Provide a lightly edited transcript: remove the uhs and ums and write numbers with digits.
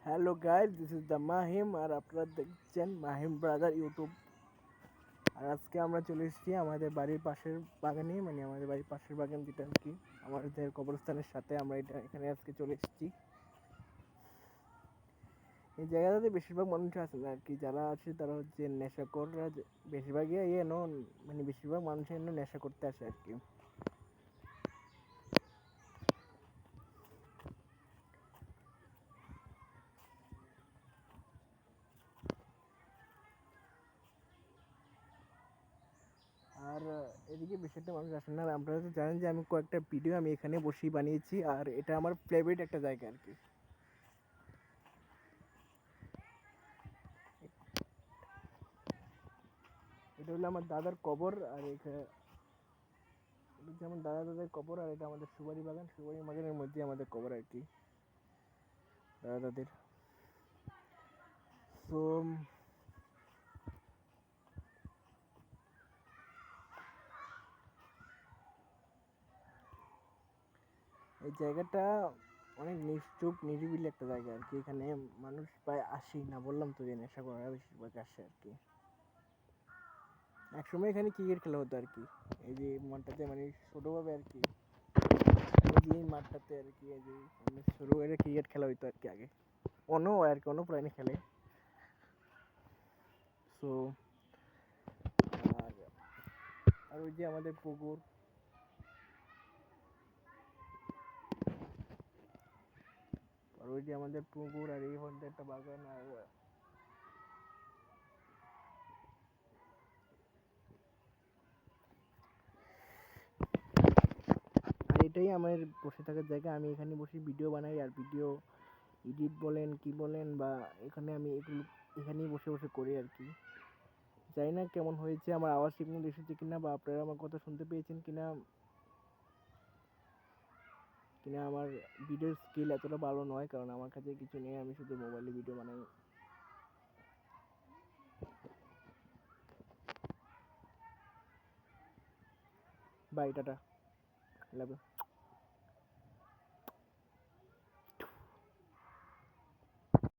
Hello guys, this is the Mahim আর আপনারা দেখছেন মাহিম ব্রাদার ইউটিউব। আর আজকে আমরা চলে এসেছি আমাদের বাড়ির পাশের বাগানে, মানে আমাদের বাড়ির পাশের বাগান যেটা আর কি আমাদের কবরস্থানের সাথে। আমরা এখানে আজকে চলে এসেছি। এই জায়গাটাতে বেশিরভাগ মানুষ আছে না আর কি, যারা আছে তারা হচ্ছে নেশাখোররা। বেশিরভাগই মানে বেশিরভাগ মানুষ নেশা করতে আসে আর কি। আর এদিকে বেশি একটা মানুষ আসে না। আপনারা তো জানেন যে আমি কয়েকটা ভিডিও আমি এখানে বসেই বানিয়েছি, আর এটা আমার ফেভারিট একটা জায়গা আর কি। এটা হলো আমার দাদার কবর, আর এটা হচ্ছে আমার দাদাদের কবর, আর এটা আমাদের সুপারি বাগানের মধ্যে আমাদের কবর আর কি, দাদাদের। তো এই জায়গাটা অনেক নিশ্চুপ নিরিবিলি একটা জায়গা আর কি। এখানে মানুষ প্রায় আসি না, বললাম তো যে নেশা করা বেশিরভাগ আসে আর কি। একসময় এখানে ক্রিকেট খেলা হতো আর কি, এই যে মাঠটাতে, মানে ছোটোভাবে আর কি। এই যে এই মাঠটাতে আর কি, এই যে শুরু করে ক্রিকেট খেলা হইতো আর কি আগে। অন্য প্রাণী খেলে। সো আর আর ওই যে আমাদের পুকুর, আর এই মধ্যে একটা বাগান। আর এটাই আমার বসে থাকার জায়গা। আমি এখানে বসে ভিডিও বানাই, আর ভিডিও এডিট বলেন কি বলেন, বা এখানে আমি এগুলো এখানেই বসে বসে করি আর কি। জানি না কেমন হয়েছে, আমার আওয়াজ ঠিকমতো এসেছে কিনা, বা আপনারা আমার কথা শুনতে পেয়েছেন কিনা। আমার ভিডিওর স্কিল এতটা ভালো নয়, কারণ আমার কাছে কিছু নেই, আমি শুধু মোবাইলে ভিডিও বানাই। Bye, tata, love you.